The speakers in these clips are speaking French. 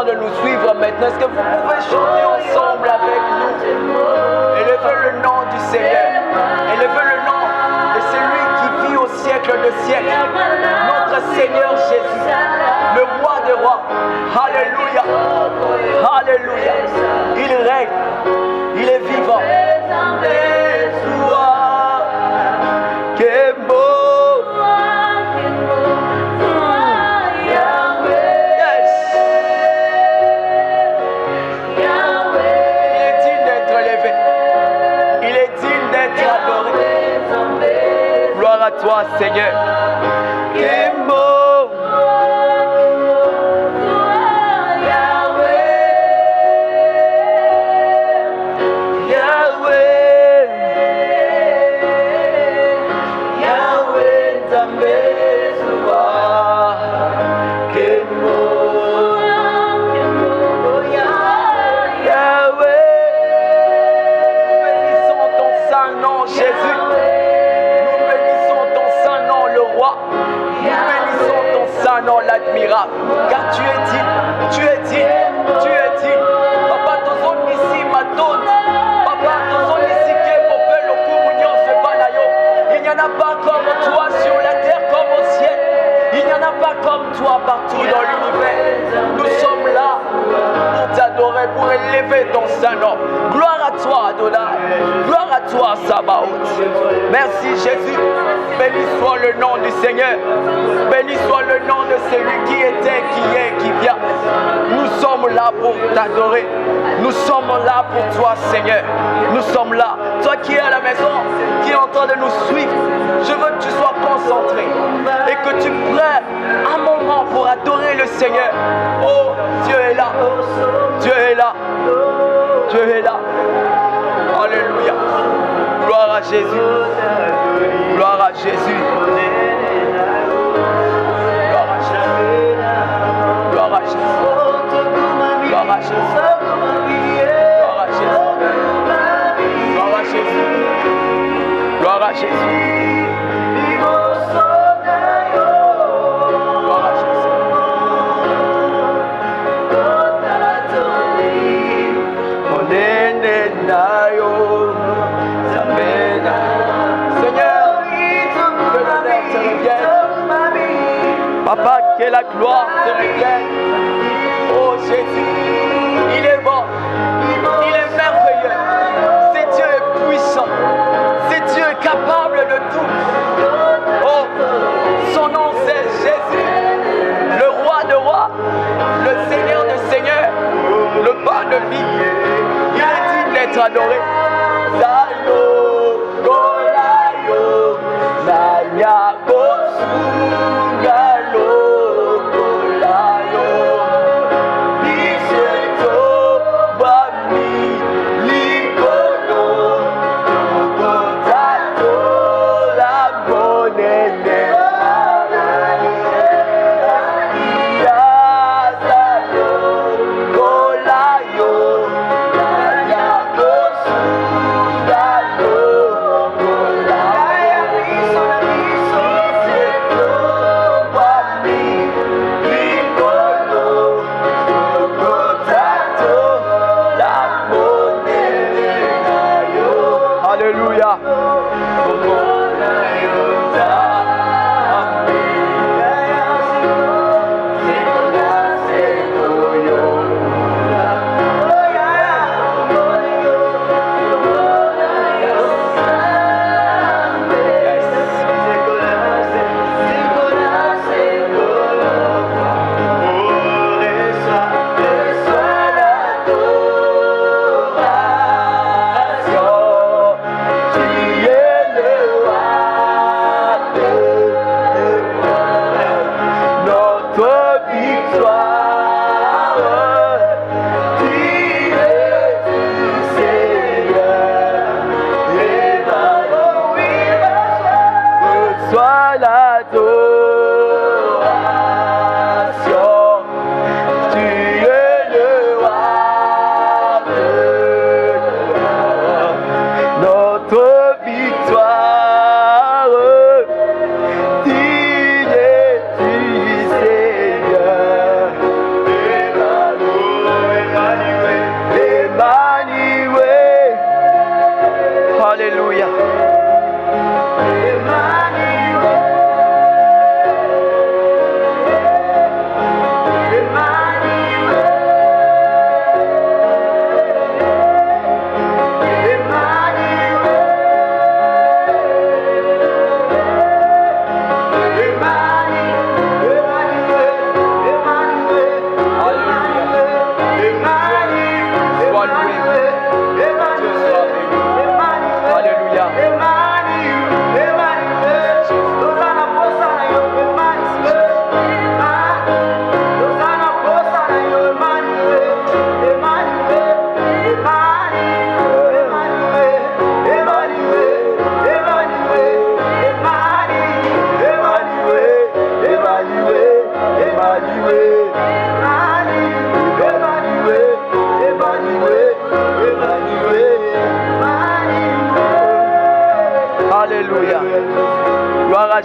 De nous suivre maintenant, est-ce que vous pouvez chanter ensemble avec nous? Élevez le nom du Seigneur, élevez le nom de celui qui vit au siècle de siècle, notre Seigneur Jésus, le roi des rois. Alléluia, alléluia, il règne, il est vivant. Et toi, que beau. Gloire à toi, Seigneur. L'admirable, car tu es digne, tu es digne, tu es digne. Papa, ton son ici m'attend. Papa, ton son ici qui est pour faire le communion, c'est pas d'ailleurs. Il n'y en a pas comme toi sur la terre comme au ciel. Il n'y en a pas comme toi partout dans l'univers. Nous sommes là pour t'adorer, pour élever ton Saint-Nom. Gloire à toi, Adonai. Gloire à toi, Sabaoth. Merci, Jésus. Béni soit le nom du Seigneur. Béni soit le nom de celui qui était, qui est, qui vient. Nous sommes là pour t'adorer. Nous sommes là pour toi, Seigneur. Nous sommes là. Toi qui es à la maison, qui est en train de nous suivre, je veux que tu sois concentré et que tu prennes un moment pour adorer le Seigneur. Oh, Dieu est là. Dieu est là. Dieu est là. Alléluia. Gloire à Jésus. Gloire à Jésus. Gloire à Jésus. Gloire à Jésus. Gloire à Jésus. Gloire à Jésus. Gloire à Jésus. Gloire à Jésus. Gloire à Jésus. Papa, que la gloire te revienne. Oh Jésus, il est bon, il est merveilleux. C'est Dieu est puissant, c'est Dieu est capable de tout. Oh, son nom c'est Jésus, le roi de rois, le Seigneur de seigneurs, le pain de vie. Il est digne d'être adoré. Zayo, Golayo, Zayo.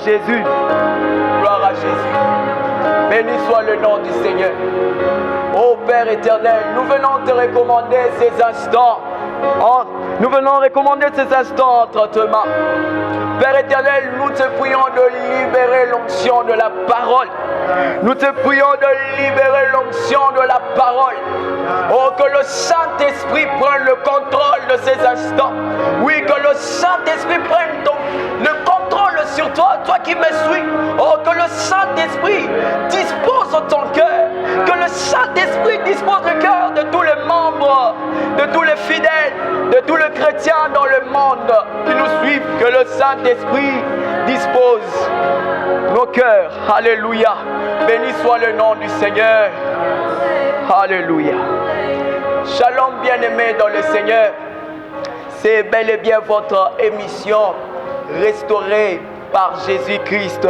Jésus. Gloire à Jésus. Béni soit le nom du Seigneur. Ô Père éternel, nous venons te recommander ces instants. Nous venons recommander ces instants entre tes mains. Père éternel, nous te prions de libérer l'onction de la parole. Nous te prions de libérer l'onction de la parole. Oh, que le Saint-Esprit prenne le contrôle de ces instants. Oui, que le Saint-Esprit prenne le contrôle sur toi, toi qui me suis. Oh, que le Saint-Esprit dispose ton cœur. Que le Saint-Esprit dispose le cœur de tous les membres, de tous les fidèles, de tous les chrétiens dans le monde qui nous suivent. Que le Saint-Esprit dispose nos cœurs. Alléluia. Béni soit le nom du Seigneur. Alléluia. Shalom bien-aimés dans le Seigneur. C'est bel et bien votre émission restaurée par Jésus-Christ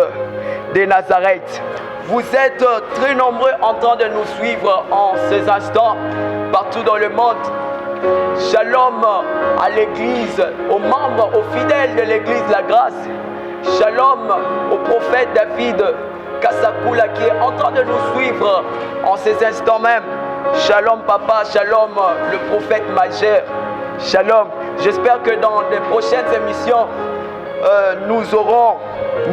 de Nazareth. Vous êtes très nombreux en train de nous suivre en ces instants partout dans le monde. Shalom à l'église, aux membres, aux fidèles de l'église La Grâce. Shalom au prophète David Kasakula qui est en train de nous suivre en ces instants même. Shalom papa, shalom le prophète majeur. Shalom. J'espère que dans les prochaines émissions, nous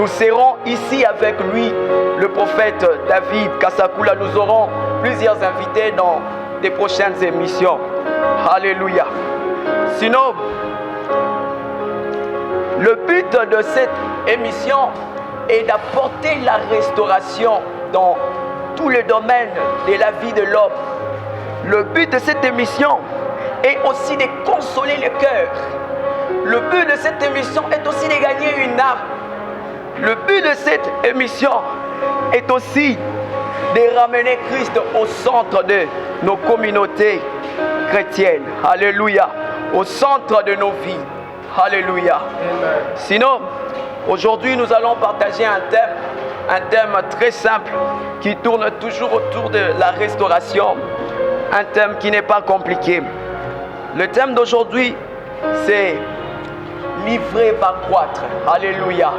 serons ici avec lui, le prophète David Kasakula. Nous aurons plusieurs invités dans des prochaines émissions. Alléluia. Sinon, le but de cette émission est d'apporter la restauration dans tous les domaines de la vie de l'homme. Le but de cette émission est aussi de consoler le cœur. Le but de cette émission est aussi de gagner une âme. Le but de cette émission est aussi de ramener Christ au centre de nos communautés chrétiennes. Alléluia. Au centre de nos vies. Alléluia. Amen. Sinon, aujourd'hui, nous allons partager un thème très simple qui tourne toujours autour de la restauration. Un thème qui n'est pas compliqué. Le thème d'aujourd'hui, c'est livrer va croître. Alléluia.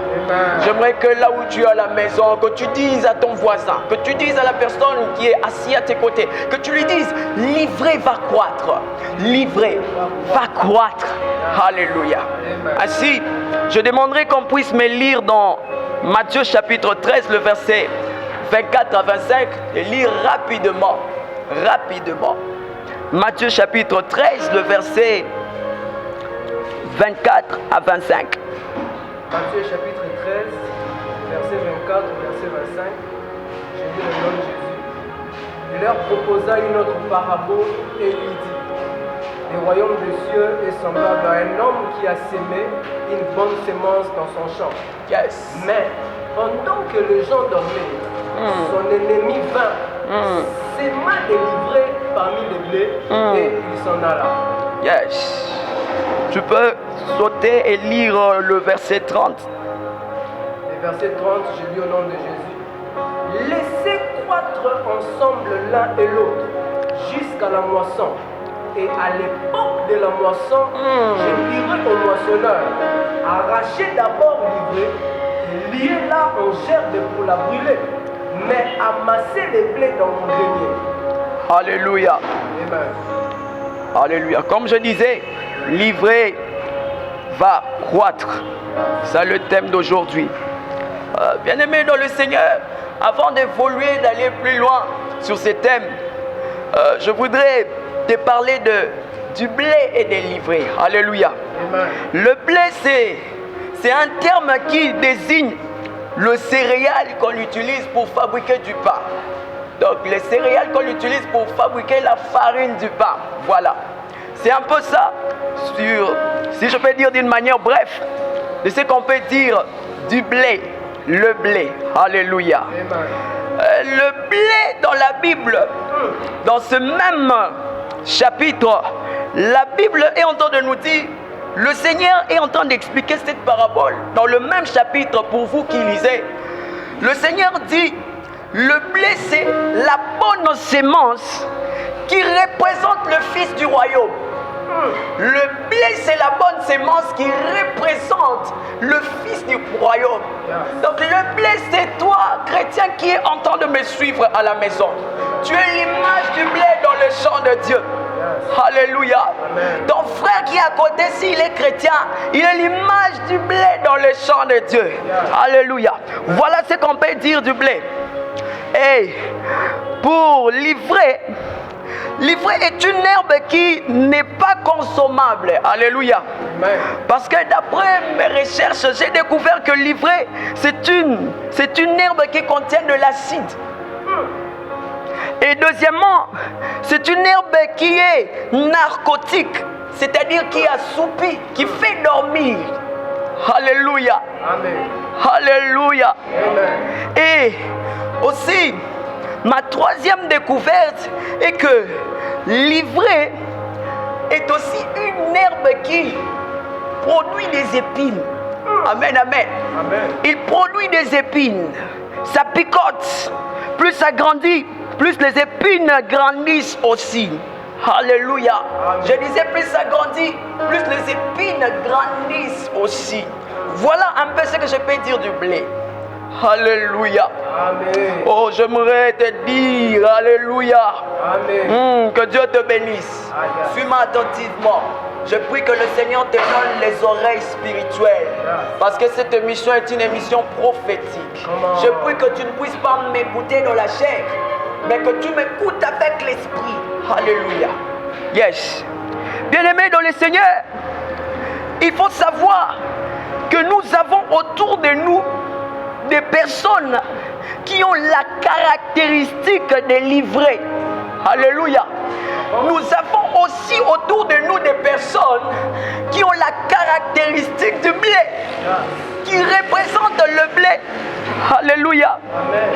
J'aimerais que là où tu es à la maison, que tu dises à ton voisin, que tu dises à la personne qui est assise à tes côtés, que tu lui dises, livrer va croître. Livrer va croître. Alléluia. Ainsi, je demanderai qu'on puisse me lire dans Matthieu chapitre 13, le verset 24 à 25, et lire rapidement. Matthieu chapitre 13, le verset 24 à 25. Matthieu chapitre 13, verset 24 au verset 25. J'ai lu le nom de Jésus. Il leur proposa une autre parabole et lui dit: le royaume des cieux est semblable à un homme qui a semé une bonne semence dans son champ. Yes. Mais pendant que les gens dormaient, son ennemi vint, s'aima délivré parmi les blés et il s'en alla. Yes. Tu peux sauter et lire le verset 30. Le verset 30, je lis au nom de Jésus. Laissez croître ensemble l'un et l'autre jusqu'à la moisson. Et à l'époque de la moisson, je dirai au moissonneur: arrachez d'abord l'ivraie, liez-la en gerbe pour la brûler, mais amassez les blés dans mon grenier. Alléluia. Amen. Alléluia. Comme je disais, l'ivraie va croître. C'est le thème d'aujourd'hui. Bien-aimés dans le Seigneur, avant d'évoluer, d'aller plus loin sur ces thèmes, je voudrais te parler du blé et des livrées. Alléluia. Amen. Le blé, c'est un terme qui désigne le céréal qu'on utilise pour fabriquer du pain. Donc les céréales qu'on utilise pour fabriquer la farine du pain. Voilà. C'est un peu ça, si je peux dire d'une manière bref, de ce qu'on peut dire du blé, le blé. Alléluia. Le blé dans la Bible, dans ce même chapitre, la Bible est en train de nous dire, le Seigneur est en train d'expliquer cette parabole. Dans le même chapitre, pour vous qui lisez, le Seigneur dit, le blé c'est la bonne sémence qui représente le Fils du royaume. Le blé c'est la bonne sémence qui représente le Fils du royaume. Donc le blé c'est toi, chrétien, qui est en train de me suivre à la maison. Tu es l'image du blé dans le champ de Dieu. Alléluia. Amen. Ton frère qui est à côté, s'il est chrétien, il est l'image du blé dans le champ de Dieu. Alléluia. Voilà ce qu'on peut dire du blé. Et pour l'ivraie est une herbe qui n'est pas consommable. Alléluia. Amen. Parce que d'après mes recherches, j'ai découvert que l'ivraie, c'est une herbe qui contient de l'acide. Et deuxièmement, c'est une herbe qui est narcotique, c'est-à-dire qui assoupit, qui fait dormir. Alléluia. Amen. Alléluia. Amen. Et aussi, ma troisième découverte est que l'ivraie est aussi une herbe qui produit des épines. Amen, amen. Amen. Il produit des épines. Ça picote. Plus ça grandit, plus les épines grandissent aussi. Alléluia. Amen. Je disais, plus ça grandit, plus les épines grandissent aussi. Voilà un peu ce que je peux dire du blé. Alléluia. Amen. Oh, j'aimerais te dire, alléluia. Amen. Que Dieu te bénisse. Suis-moi attentivement. Je prie que le Seigneur te donne les oreilles spirituelles. Parce que cette émission est une émission prophétique. Je prie que tu ne puisses pas m'écouter dans la chair, mais que tu m'écoutes avec l'esprit. Alléluia. Yes. Bien-aimés dans le Seigneur, il faut savoir que nous avons autour de nous des personnes qui ont la caractéristique de l'ivraie. Alléluia. Nous avons aussi autour de nous des personnes qui ont la caractéristique du blé, qui représentent le blé. Alléluia. Amen.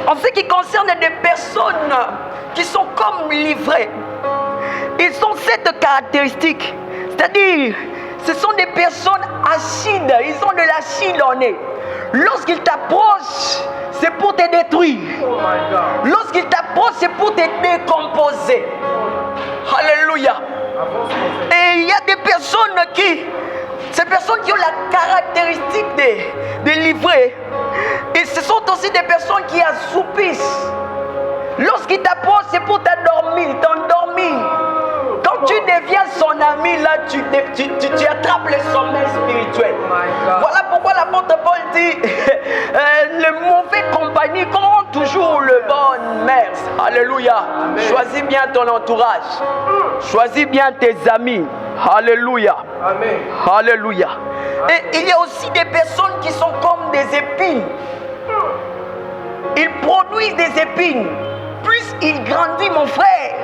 En ce qui concerne des personnes qui sont comme livrées, ils ont cette caractéristique. C'est-à-dire, ce sont des personnes acides. Ils ont de l'acide en eux. Lorsqu'ils t'approchent, c'est pour te détruire. Oh my God. Lorsqu'ils t'approchent, c'est pour te décomposer. Alléluia. Avance, prophète. Et il y a des personnes ces personnes qui ont la caractéristique de livrer. Et ce sont aussi des personnes qui assoupissent. Lorsqu'ils t'approchent, c'est pour t'endormir. Quand tu deviens son ami, là, tu attrapes le sommeil spirituel. Oh my God. Voilà pourquoi l'apôtre Paul dit le mauvais compagnie compte toujours le bon maître. Alléluia. Amen. Choisis bien ton entourage. Choisis bien tes amis. Alléluia. Amen. Alléluia. Et il y a aussi des personnes qui sont comme des épines. Ils produisent des épines. Plus il grandit, mon frère,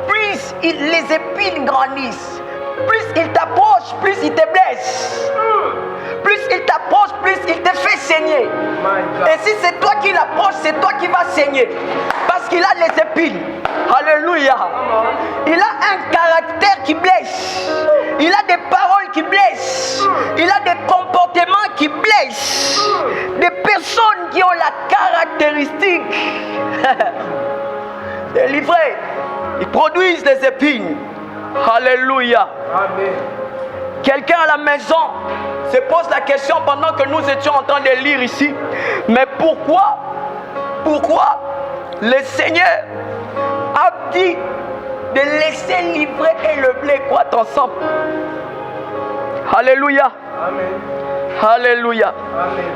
plus les épines grandissent. Plus il t'approche, plus il te blesse. Plus il t'approche, plus il te fait saigner. My God. Et si c'est toi qui l'approches, c'est toi qui vas saigner. Parce qu'il a les épines. Alléluia. Il a un caractère qui blesse. Il a des paroles qui blessent. Il a des comportements qui blessent. Des personnes qui ont la caractéristique de livrer. Ils produisent des épines. Alléluia. Amen. Quelqu'un à la maison se pose la question pendant que nous étions en train de lire ici. Mais pourquoi le Seigneur a dit de laisser l'ivraie et le blé croître ensemble? Alléluia. Amen. Alléluia. Amen.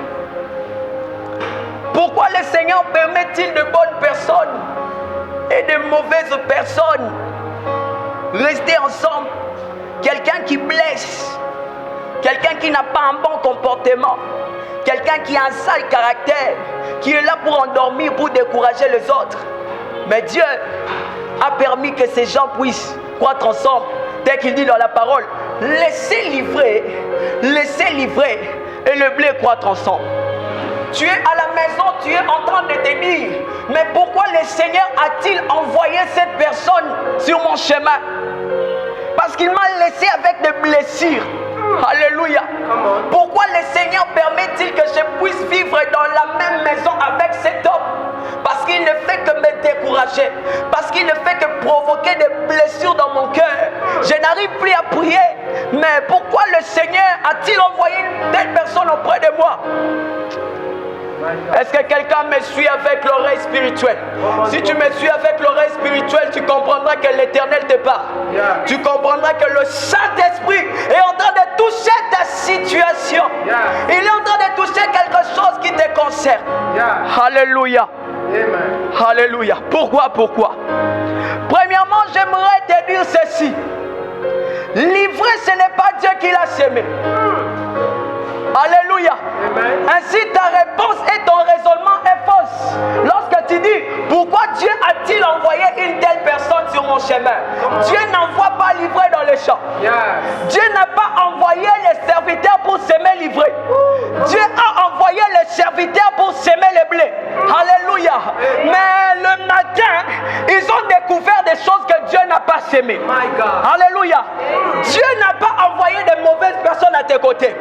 Pourquoi le Seigneur permet-il de bonnes personnes et de mauvaises personnes rester ensemble? Quelqu'un qui blesse, quelqu'un qui n'a pas un bon comportement, quelqu'un qui a un sale caractère, qui est là pour endormir, pour décourager les autres. Mais Dieu a permis que ces gens puissent croître ensemble, tel qu'il dit dans la parole. Laissez livrer et le blé croître ensemble. Tu es à la maison, tu es en train de te dire, mais pourquoi le Seigneur a-t-il envoyé cette personne sur mon chemin? Parce qu'il m'a laissé avec des blessures. Alléluia. Pourquoi le Seigneur permet-il que je puisse vivre dans la même maison avec cet homme? Parce qu'il ne fait que me décourager. Parce qu'il ne fait que provoquer des blessures dans mon cœur. Je n'arrive plus à prier. Mais pourquoi le Seigneur a-t-il envoyé une telle personne auprès de moi? Est-ce que quelqu'un me suit avec l'oreille spirituelle? Si tu me suis avec l'oreille spirituelle, tu comprendras que l'Éternel te parle. Tu comprendras que le Saint-Esprit est en train de toucher ta situation. Il est en train de toucher quelque chose qui te concerne. Alléluia. Amen. Alléluia. Pourquoi? Premièrement, j'aimerais te dire ceci. Livrer, ce n'est pas Dieu qui l'a semé. Alléluia. Amen. Ainsi ta réponse et ton raisonnement est fausse. Lorsque tu dis, pourquoi Dieu a-t-il envoyé une telle personne sur mon chemin? Dieu n'envoie pas livrer dans les champs. Yes. Dieu n'a pas envoyé les serviteurs pour s'aimer livrer. Dieu a envoyé les serviteurs pour s'aimer les blés. Alléluia. Mais le matin, ils ont découvert des choses que Dieu n'a pas semées. My God. Alléluia. Dieu n'a pas envoyé de mauvaises personnes à tes côtés.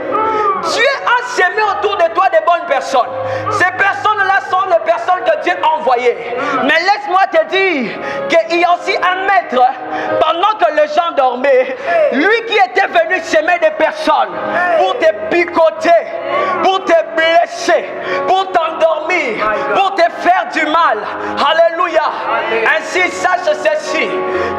Dieu a semé autour de toi des bonnes personnes. Ces personnes-là sont les personnes que Dieu a envoyées. Mais laisse-moi te dire qu'il y a aussi un maître, pendant que les gens dormaient, lui qui était venu semer des personnes pour te picoter, pour te blesser, pour t'endormir, pour te faire du mal. Alléluia. Ainsi, sache ceci,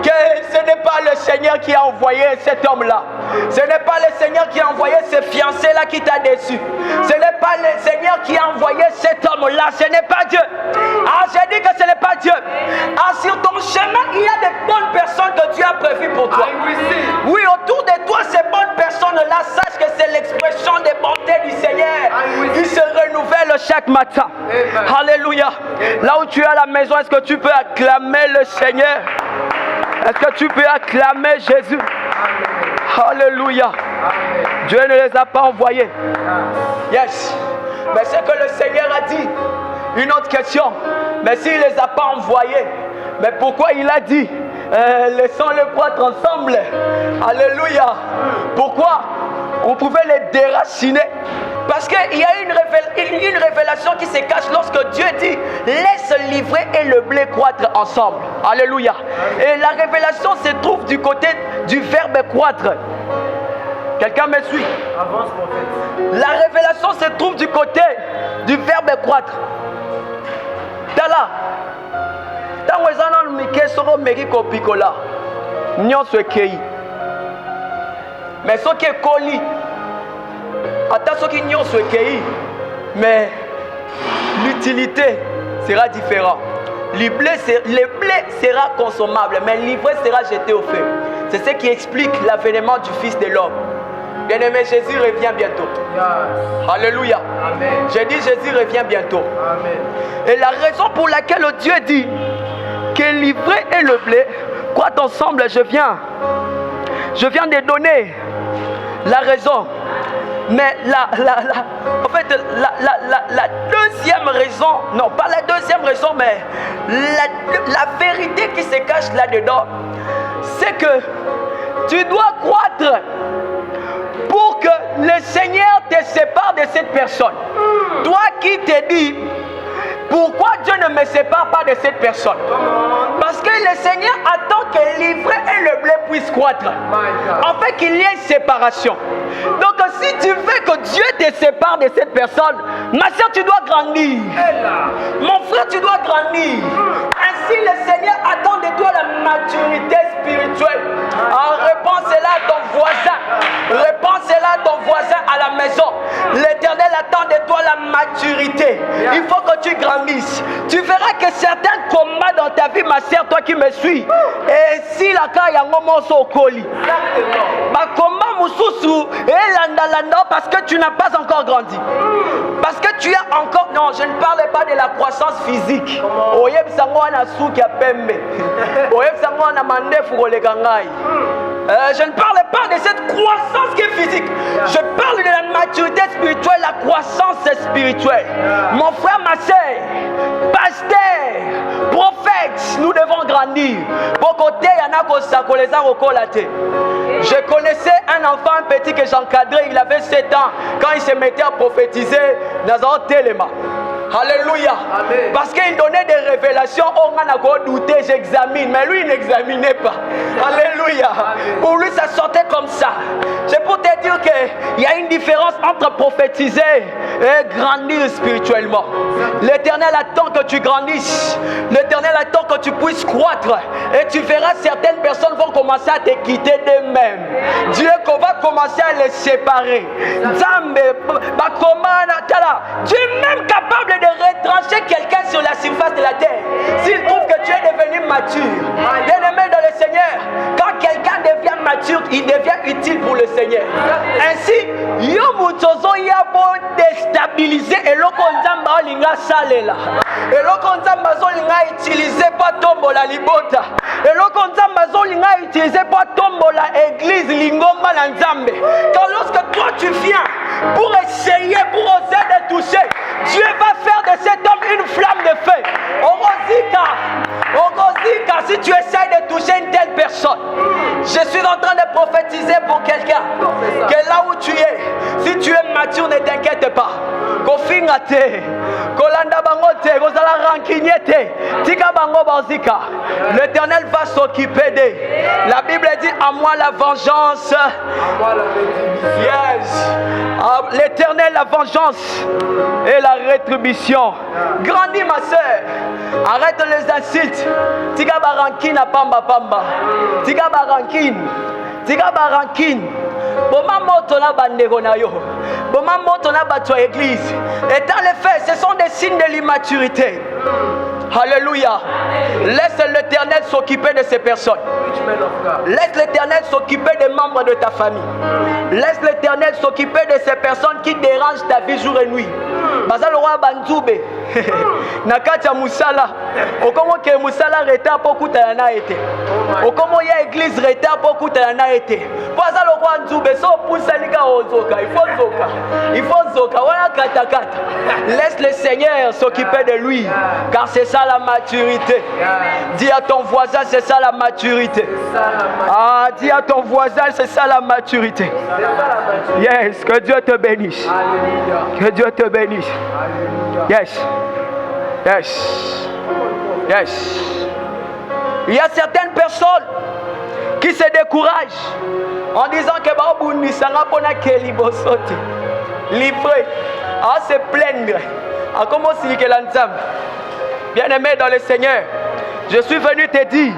que ce n'est pas le Seigneur qui a envoyé cet homme-là. Ce n'est pas le Seigneur qui a envoyé ce fiancé-là qui t'a déçu. Ce n'est pas le Seigneur qui a envoyé cet homme-là. Ce n'est pas Dieu. Ah, j'ai dit que ce n'est pas Dieu. Ah, sur ton chemin, il y a de bonnes personnes que Dieu a prévues pour toi. Oui, autour de toi, ces bonnes personnes-là, sache que c'est l'expression des bontés du Seigneur qui se renouvelle chaque matin. Alléluia. Là où tu es à la maison, est-ce que tu peux acclamer le Seigneur? Est-ce que tu peux acclamer Jésus? Alléluia. Dieu ne les a pas envoyés. Yes. Mais c'est que le Seigneur a dit. Une autre question. Mais s'il ne les a pas envoyés, mais pourquoi il a dit laissons-les croître ensemble? Alléluia. Pourquoi on pouvait les déraciner? Parce qu'il y a une révélation qui se cache lorsque Dieu dit laisse l'ivraie et le blé croître ensemble. Alléluia. Et la révélation se trouve du côté du verbe croître. Quelqu'un me suit? Avance, prophète. La révélation se trouve du côté du verbe croître. Tala. Tant que vous avez mis soro meriko picola. Nyonso ekei. Mais ce qui est coli. Attends ce qui nyonso ekei. Mais l'utilité sera différente. Le blé sera consommable, mais l'ivraie sera jeté au feu. C'est ce qui explique l'avènement du Fils de l'homme. Bien-aimé, Jésus revient bientôt. Yes. Alléluia. Amen. J'ai dit Jésus revient bientôt. Amen. Et la raison pour laquelle Dieu dit que l'ivraie et le blé croient ensemble, je viens de donner la raison. Mais en fait, la deuxième raison, non pas la deuxième raison, mais la vérité qui se cache là-dedans, c'est que tu dois croître pour que le Seigneur te sépare de cette personne. Toi qui te dis, pourquoi Dieu ne me sépare pas de cette personne? Parce que le Seigneur attend que l'ivraie et le blé puissent croître. En fait, qu'il y ait une séparation. Donc, si tu veux que Dieu te sépare de cette personne, ma soeur, tu dois grandir. Mon frère, tu dois grandir. Ainsi, le Seigneur attend de toi la maturité spirituelle. Réponds cela à ton voisin. Réponds cela à ton voisin à la maison. L'Éternel attend de toi la maturité. Il faut que tu grandisses. Tu verras que certains combats dans ta vie, ma soeur, toi qui me suis, et si la cas y a un moment au colis, ma combat moussousou et landa parce que tu n'as pas encore grandi. Parce que tu as encore. Non, je ne parle pas de la croissance physique. Oyeb sango na souki a pembe. Oyeb sango na mandefu kolegangai. Je ne parle pas de cette croissance qui est physique. Je parle de la maturité spirituelle, la croissance spirituelle. Mon frère, ma soeur, pasteur, prophète, nous devons grandir. Pour côté, il y en a qui je connaissais un enfant, un petit que j'encadrais, il avait 7 ans. Quand il se mettait à prophétiser, dans un téléma. Alléluia. Amen. Parce qu'il donnait des révélations, on a douté, j'examine. Mais lui, il n'examinait pas. Alléluia. Amen. Pour lui, ça sortait comme ça. C'est pour te dire qu'il y a une différence entre prophétiser et grandir spirituellement. L'Éternel attend que tu grandisses. L'Éternel attend que tu puisses croître. Et tu verras, certaines personnes vont commencer à te quitter d'eux-mêmes. Dieu va commencer à les séparer. Dieu est même capable de retrancher quelqu'un sur la surface de la terre s'il trouve que tu es devenu mature. Bien-aimé dans le Seigneur, quand quelqu'un devient mature, il devient utile pour le Seigneur. Ainsi, Yomutozo Yabo déstabiliser et l'okonzamba linga salela. Et l'okonzamba zolinga utiliser pas tombo la libota. Et l'okonzamba zolinga utiliser pas tombo la église lingomba la nzambe. Quand lorsque toi tu viens pour essayer, pour oser de toucher, Dieu va faire de cet homme une flamme de feu. Ogozika, si tu essaies de toucher une telle personne, je suis en train de prophétiser pour quelqu'un que là où tu es, si tu es mature, ne t'inquiète pas. Kofingate, kolanda bangote, kozala rankinyete, tika bango bazika. L'Éternel va s'occuper d'eux. La Bible dit à moi la vengeance. Yes. L'Éternel la vengeance et la rétribution. Grandis ma soeur. Arrête les insultes. Tika barankine à pamba pamba. Tika barankine. Tika barankine. Boma moto na bandeko na yo. Boma moto na bato église. Et dans les faits, ce sont des signes de l'immaturité. Alléluia. Laisse l'Éternel s'occuper de ces personnes. Laisse l'Éternel s'occuper des membres de ta famille. Laisse l'Éternel s'occuper de ces personnes qui dérangent ta vie jour et nuit. Baza le roi Banzoube. na kati ya musala okomo ke musala retard po kutana na ete okomo ya église retard po kutana na ete po aza lokwa nzube so pusani ka ozoka il faut zoka wana kata kata. Laisse le Seigneur s'occuper de lui car c'est ça la maturité. Dis à ton voisin c'est ça la maturité. Ah, dis à ton voisin c'est ça la maturité. Yes, que Dieu te bénisse. Que Dieu te bénisse. Yes. Yes. Yes. Il y a certaines personnes qui se découragent en disant que Baobouni Sanga Pona Keli Bosote. Livré à se plaindre. À comment si que l'ensemble. Bien-aimé dans le Seigneur, je suis venu te dire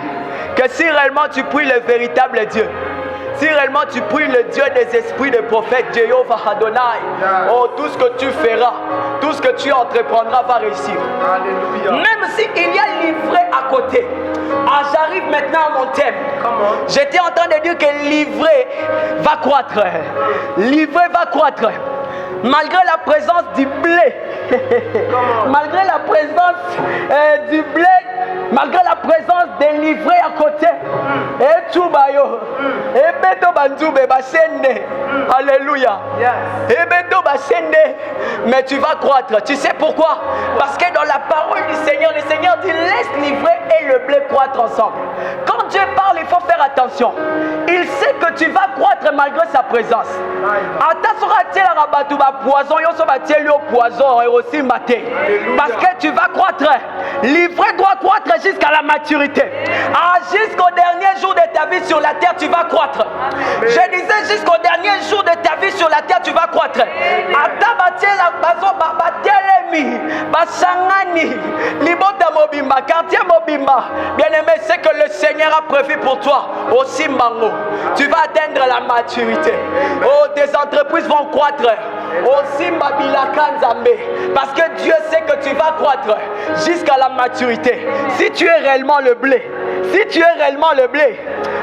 que si réellement tu pries le véritable Dieu, si réellement tu pries le Dieu des esprits des prophètes, Jéhovah Adonai, oh, tout ce que tu feras, tout ce que tu entreprendras va réussir. Alléluia. Même s'il y a livré à côté. Ah, j'arrive maintenant à mon thème. J'étais en train de dire que livré va croître. Livré va croître. Malgré la présence du blé, malgré la présence du blé, malgré la présence des livrés à côté, et tout bayo, et beto banzube basende, alléluia, et beto basende, mais tu vas croître. Tu sais pourquoi? Parce que dans la parole du Seigneur, le Seigneur dit laisse livrer et le blé croître ensemble. Quand Dieu parle, il faut faire attention. Il sait que tu vas croître malgré sa présence. Poison, poison et aussi maté. Parce que tu vas croître. Livrer doit croître jusqu'à la maturité. Ah, jusqu'au dernier jour de ta vie sur la terre, tu vas croître. Je disais jusqu'au dernier jour de ta vie sur la terre, tu vas croître. Bien-aimé, c'est que le Seigneur a prévu pour toi aussi Mango. Tu vas atteindre la maturité. Oh, tes entreprises vont croître. Aussi parce que Dieu sait que tu vas croître jusqu'à la maturité. Si tu es réellement le blé, si tu es réellement le blé,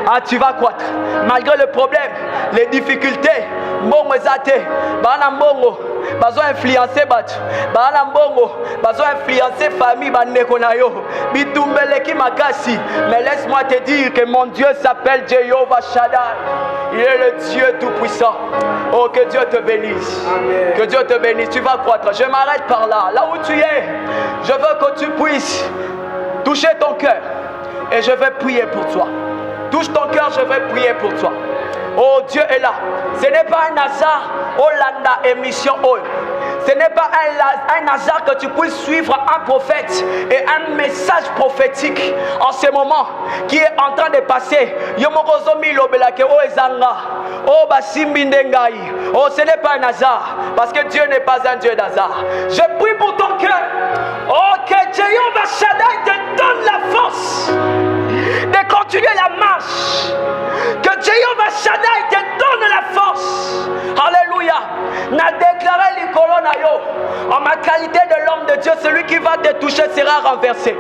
ah, tu vas croître. Malgré le problème, les difficultés, mbongo ezate, bana mbongo, bazo influencer batu, bana mbongo, bazo influencer famille bandeko na yo, bitumbeleki makasi. Mais laisse-moi te dire que mon Dieu s'appelle Jéhovah Shaddai. Il est le Dieu tout-puissant. Oh, que Dieu te bénisse. Amen. Que Dieu te bénisse. Tu vas croître. Je m'arrête par là. Là où tu es, je veux que tu puisses toucher ton cœur. Et je vais prier pour toi. Touche ton cœur, je vais prier pour toi. Oh, Dieu est là. Ce n'est pas un hasard. Hollanda émission Hall. Ce n'est pas un hasard que tu puisses suivre un prophète et un message prophétique en ce moment qui est en train de passer. Oh, ce n'est pas un hasard parce que Dieu n'est pas un Dieu d'hasard. Je prie pour ton cœur. Oh, que Jéhovah Shaddai te donne la force de continuer la marche. Que Jéhovah Shaddai te donne la force. Alléluia. N'a déclaré l'icône na yo. En ma qualité de l'homme de Dieu, celui qui va te toucher sera renversé.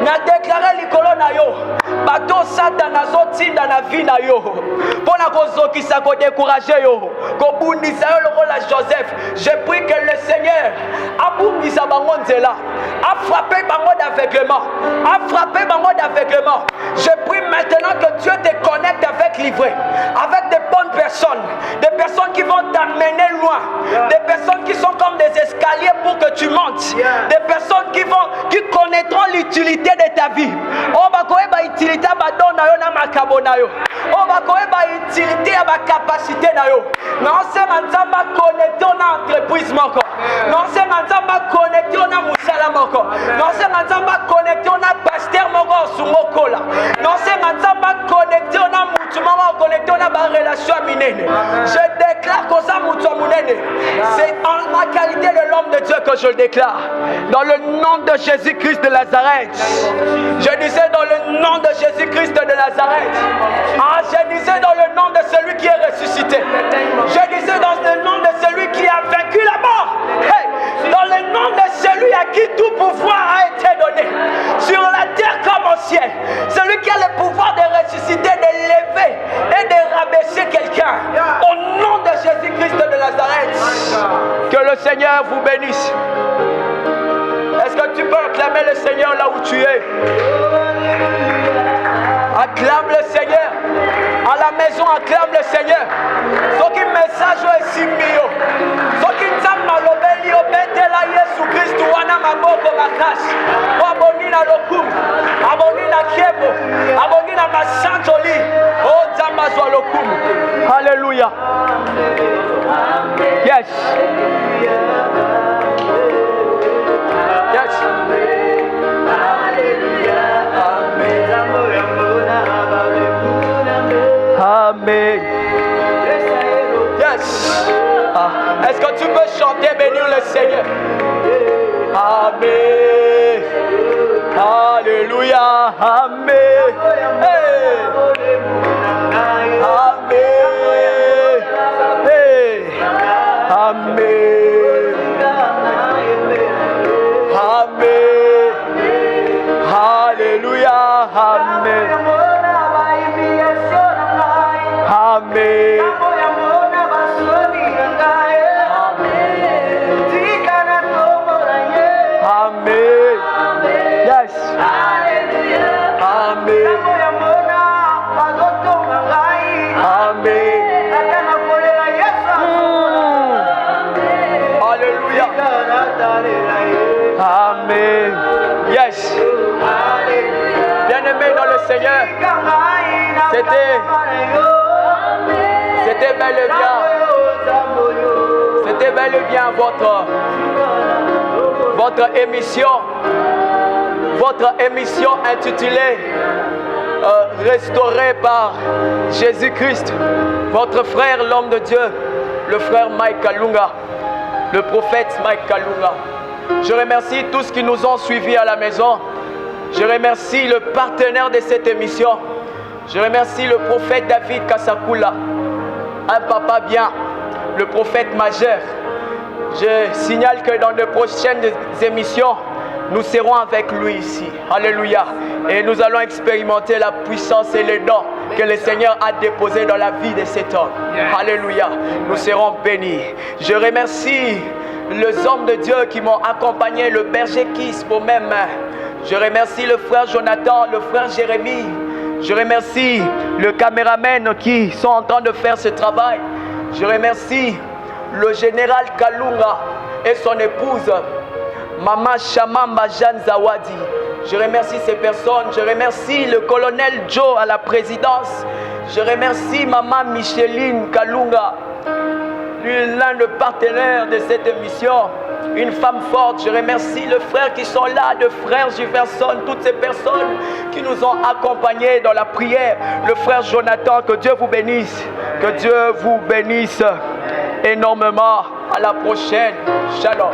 N'a déclaré l'icône na yo. Bato Satan azotinda na vie na yo. Pona kozokisa ko décourager yo. Ko bundisa yo lokola Joseph. Je prie que le Seigneur a bundisa bango nzela. A frappé bango d'aveuglement. A frappé bango d'aveuglement. Je prie maintenant que Dieu te connecte avec livré, avec des bonnes personnes, des personnes qui vont t'amener loin, des personnes qui sont comme des escaliers pour que tu montes, des personnes qui connaîtront l'utilité de ta vie. Oh, bakoeba utilité badona yo na makabo na yo. Oh, bakoeba utilité ya ba capacité na yo. Non c'est manzamba connecté na entreprise moko. Non c'est manzamba connecté na musala moko. Non c'est manzamba connecté na pasteur moko sumokola. Non c'est manzamba connecté na mutu mama connecté na ba relation minene. Je déclare que ça mutu munene. C'est en ma qualité de l'homme de Dieu que je le déclare. Dans le nom de Jésus-Christ de Nazareth. Je disais dans le nom de Jésus-Christ de Nazareth. Ah, je disais dans le nom de celui qui est ressuscité. Je disais dans le nom de celui qui a vaincu la mort. Hey, dans le nom de celui à qui tout pouvoir a été donné. Sur la terre comme au ciel. Celui qui a le pouvoir de ressusciter, de lever et de rabaisser quelqu'un. Au nom de Jésus-Christ de Nazareth. Que le Seigneur vous bénisse. acclamer le Seigneur là où tu es. Acclame le Seigneur. À la maison, acclame le Seigneur. Ce qui message est simio. Ce qui t'amène l'obéli obétela Yesu Christ wana maboko makashi. Abongi na lokum. Abongi na kiebo. Abongi na masanjoli. Oh Zamazwa lokum. Hallelujah. Yes. Yes. Amen. Yes. Est-ce que tu peux chanter, bénir le Seigneur? Amen. Alléluia. Amen. Hey. Amen. Hey. Amen. Amen. Alléluia. Amen. Amen. Amen. Yes. Amen. Amen. Alléluia. Amen. Yes. Bien-aimés dans le Seigneur, c'était bel et bien votre émission intitulée Restauré par Jésus-Christ. Votre frère, l'homme de Dieu, le frère Mike Kalunga, le prophète Mike Kalunga. Je remercie tous ceux qui nous ont suivis à la maison. Je remercie le partenaire de cette émission. Je remercie le prophète David Kasakula, un papa bien, le prophète majeur. Je signale que dans les prochaines émissions, nous serons avec lui ici. Alléluia. Et nous allons expérimenter la puissance et les dons que le Seigneur a déposés dans la vie de cet homme. Alléluia. Nous serons bénis. Je remercie les hommes de Dieu qui m'ont accompagné, le berger Kiss pour mes mains. Je remercie le frère Jonathan, le frère Jérémie. Je remercie le caméraman qui sont en train de faire ce travail. Je remercie le général Kalunga et son épouse, Maman Shamamba Jeanne Zawadi. Je remercie ces personnes. Je remercie le colonel Joe à la présidence. Je remercie Maman Micheline Kalunga, l'un des partenaires de cette émission, une femme forte. Je remercie les frères qui sont là, de frères Jefferson, toutes ces personnes qui nous ont accompagnés dans la prière. Le frère Jonathan, que Dieu vous bénisse. Que Dieu vous bénisse énormément. À la prochaine. Shalom.